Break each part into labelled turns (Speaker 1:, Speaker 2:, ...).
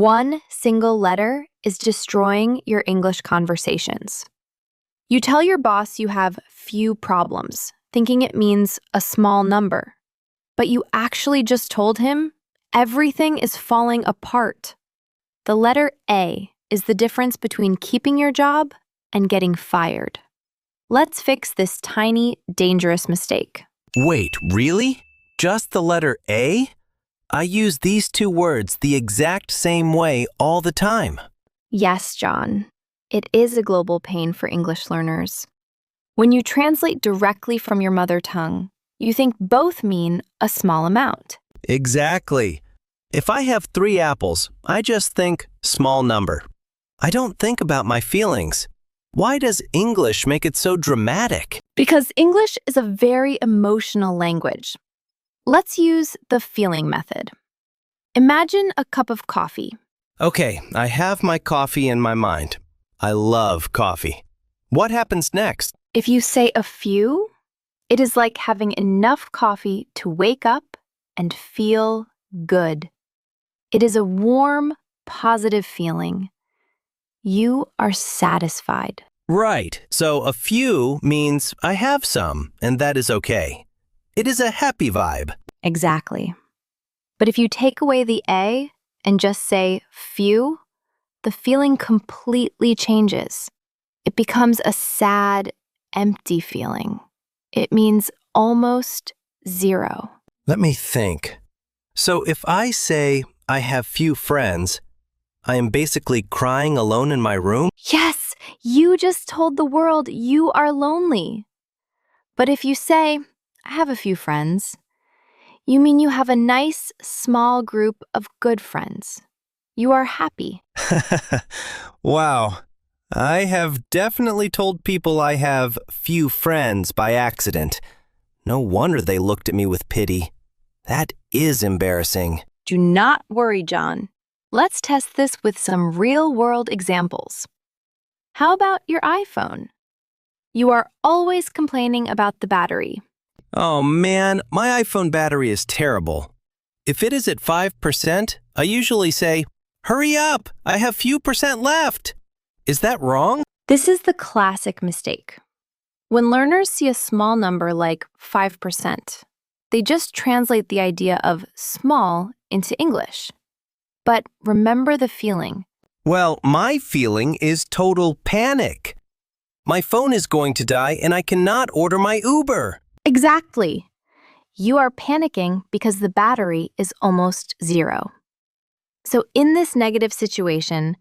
Speaker 1: One single letter is destroying your English conversations. You tell your boss you have few problems, thinking it means a small number. But you actually just told him everything is falling apart. The letter A is the difference between keeping your job and getting fired. Let's fix this tiny, dangerous mistake.
Speaker 2: Wait, really? Just the letter A? I use these two words the exact same way all the time.
Speaker 1: Yes, John. It is a global pain for English learners. When you translate directly from your mother tongue, you think both mean a small amount.
Speaker 2: Exactly. If I have 3 apples, I just think small number. I don't think about my feelings. Why does English make it so dramatic?
Speaker 1: Because English is a very emotional language. Let's use the feeling method. Imagine a cup of coffee.
Speaker 2: Okay, I have my coffee in my mind. I love coffee. What happens next?
Speaker 1: If you say a few, it is like having enough coffee to wake up and feel good. It is a warm, positive feeling. You are satisfied.
Speaker 2: Right, so a few means I have some, and that is okay. It is a happy vibe.
Speaker 1: Exactly. But if you take away the A and just say few, the feeling completely changes. It becomes a sad, empty feeling. It means almost zero.
Speaker 2: Let me think. So if I say I have few friends, I am basically crying alone in my room?
Speaker 1: Yes, you just told the world you are lonely. But if you say, I have a few friends, you mean you have a nice, small group of good friends. You are happy.
Speaker 2: Wow. I have definitely told people I have few friends by accident. No wonder they looked at me with pity. That is embarrassing.
Speaker 1: Do not worry, John. Let's test this with some real-world examples. How about your iPhone? You are always complaining about the battery.
Speaker 2: Oh man, my iPhone battery is terrible. If it is at 5%, I usually say, hurry up, I have few percent left. Is that wrong?
Speaker 1: This is the classic mistake. When learners see a small number like 5%, they just translate the idea of small into English. But remember the feeling.
Speaker 2: Well, my feeling is total panic. My phone is going to die and I cannot order my Uber.
Speaker 1: Exactly. You are panicking because the battery is almost zero. So in this negative situation,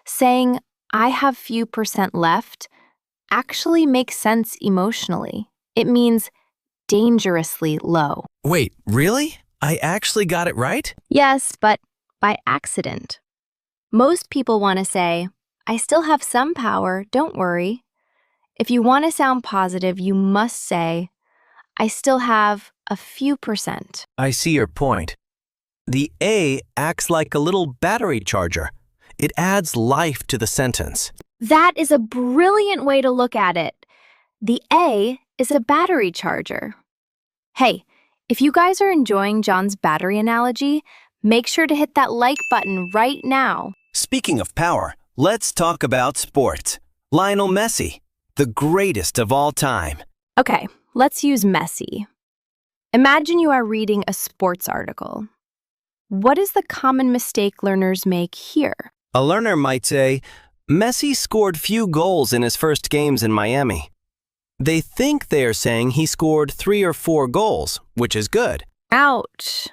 Speaker 1: saying, I have few percent left actually makes sense emotionally. It means dangerously low.
Speaker 2: Wait, really? I actually got it right?
Speaker 1: Yes, but by accident. Most people want to say, I still have some power, don't worry. If you want to sound positive, you must say, I still have a few percent.
Speaker 2: I see your point. The A acts like a little battery charger. It adds life to the sentence.
Speaker 1: That is a brilliant way to look at it. The A is a battery charger. Hey, if you guys are enjoying John's battery analogy, make sure to hit that like button right now.
Speaker 2: Speaking of power, let's talk about sports. Lionel Messi, the greatest of all time.
Speaker 1: Okay, let's use Messi. Imagine you are reading a sports article. What is the common mistake learners make here?
Speaker 2: A learner might say, Messi scored few goals in his first games in Miami. They think they are saying he scored 3 or 4 goals, which is good.
Speaker 1: Ouch.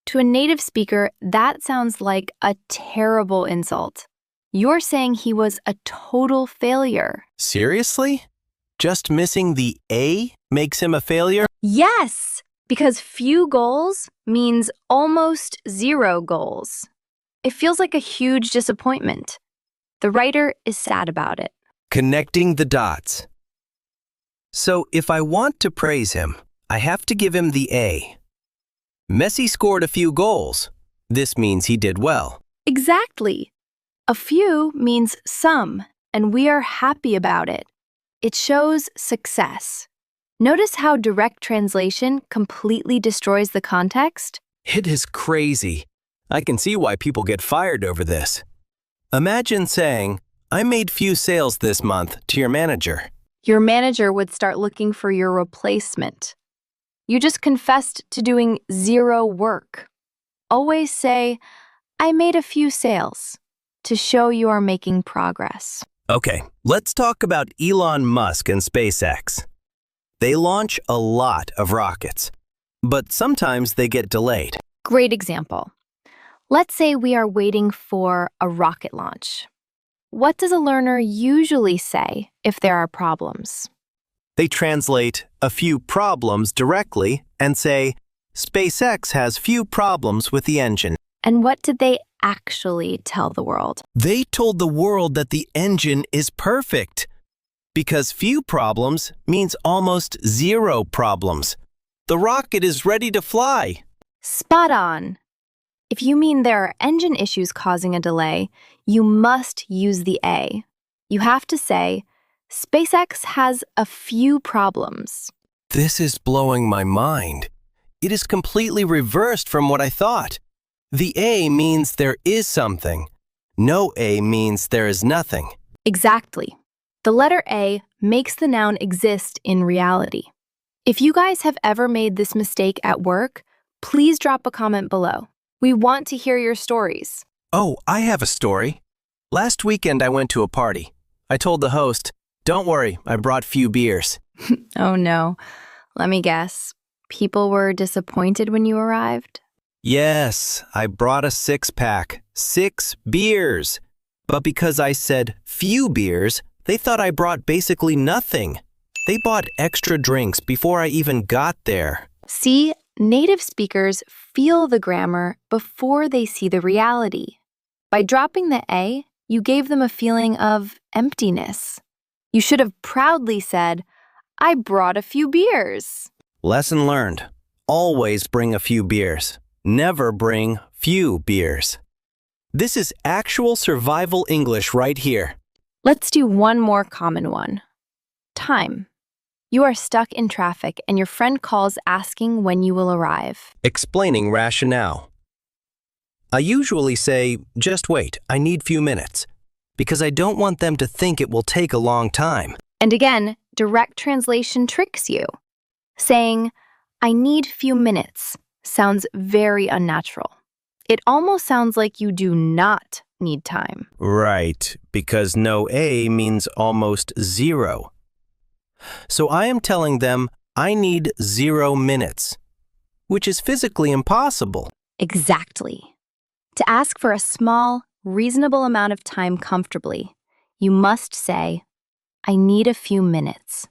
Speaker 1: To a native speaker, that sounds like a terrible insult. You're saying he was a total failure.
Speaker 2: Seriously? Just missing the A makes him a failure?
Speaker 1: Yes, because few goals means almost zero goals. It feels like a huge disappointment. The writer is sad about it.
Speaker 2: Connecting the dots. So if I want to praise him, I have to give him the A. Messi scored a few goals. This means he did well.
Speaker 1: Exactly. A few means some, and we are happy about it. It shows success. Notice how direct translation completely destroys the context?
Speaker 2: It is crazy. I can see why people get fired over this. Imagine saying, I made few sales this month to your manager.
Speaker 1: Your manager would start looking for your replacement. You just confessed to doing zero work. Always say, I made a few sales, to show you are making progress.
Speaker 2: Okay, let's talk about Elon Musk and SpaceX. They launch a lot of rockets, but sometimes they get delayed.
Speaker 1: Great example. Let's say we are waiting for a rocket launch. What does a learner usually say if there are problems?
Speaker 2: They translate a few problems directly and say, SpaceX has few problems with the engine.
Speaker 1: And what did they actually tell the world?
Speaker 2: They told the world that the engine is perfect, because few problems means almost zero problems. The rocket is ready to fly.
Speaker 1: Spot on. If you mean there are engine issues causing a delay, you must use the A. You have to say, SpaceX has a few problems.
Speaker 2: This is blowing my mind. It is completely reversed from what I thought. The A means there is something. No A means there is nothing.
Speaker 1: Exactly. The letter A makes the noun exist in reality. If you guys have ever made this mistake at work, please drop a comment below. We want to hear your stories.
Speaker 2: Oh, I have a story. Last weekend I went to a party. I told the host, don't worry, I brought few beers.
Speaker 1: Oh no. Let me guess. People were disappointed when you arrived?
Speaker 2: Yes, I brought a 6-pack, 6 beers. But because I said few beers, they thought I brought basically nothing. They bought extra drinks before I even got there.
Speaker 1: See, native speakers feel the grammar before they see the reality. By dropping the A, you gave them a feeling of emptiness. You should have proudly said, I brought a few beers.
Speaker 2: Lesson learned. Always bring a few beers. Never bring few beers. This is actual survival English right here.
Speaker 1: Let's do one more common one. Time. You are stuck in traffic and your friend calls asking when you will arrive.
Speaker 2: Explaining rationale. I usually say, just wait, I need few minutes, because I don't want them to think it will take a long time.
Speaker 1: And again, direct translation tricks you. Saying, I need few minutes sounds very unnatural. It almost sounds like you do not need time.
Speaker 2: Right, because no A means almost zero. So I am telling them I need 0 minutes, which is physically impossible.
Speaker 1: Exactly. To ask for a small, reasonable amount of time comfortably, you must say, I need a few minutes.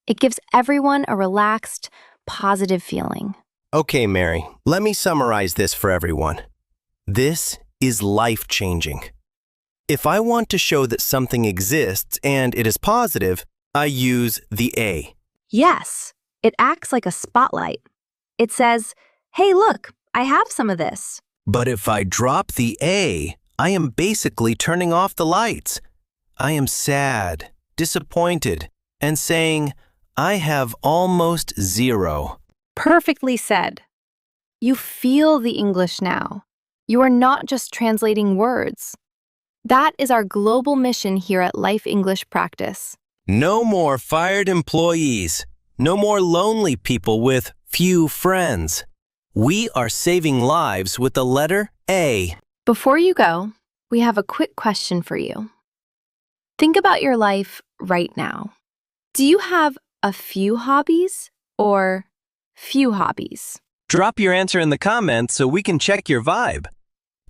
Speaker 1: It gives everyone a relaxed, positive feeling.
Speaker 2: Okay, Mary, let me summarize this for everyone. This is life-changing. If I want to show that something exists and it is positive, I use the A.
Speaker 1: Yes, it acts like a spotlight. It says, hey, look, I have some of this.
Speaker 2: But if I drop the A, I am basically turning off the lights. I am sad, disappointed, and saying, I have almost 0.
Speaker 1: Perfectly said. You feel the English now. You are not just translating words. That is our global mission here at Life English Practice.
Speaker 2: No more fired employees. No more lonely people with few friends. We are saving lives with the letter A.
Speaker 1: Before you go, we have a quick question for you. Think about your life right now. Do you have a few hobbies or few hobbies?
Speaker 2: Drop your answer in the comments so we can check your vibe.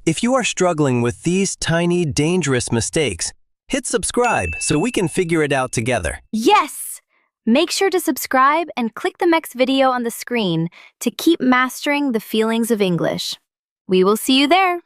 Speaker 2: If you are struggling with these tiny, dangerous mistakes, hit subscribe so we can figure it out together.
Speaker 1: Yes! Make sure to subscribe and click the next video on the screen to keep mastering the feelings of English. We will see you there.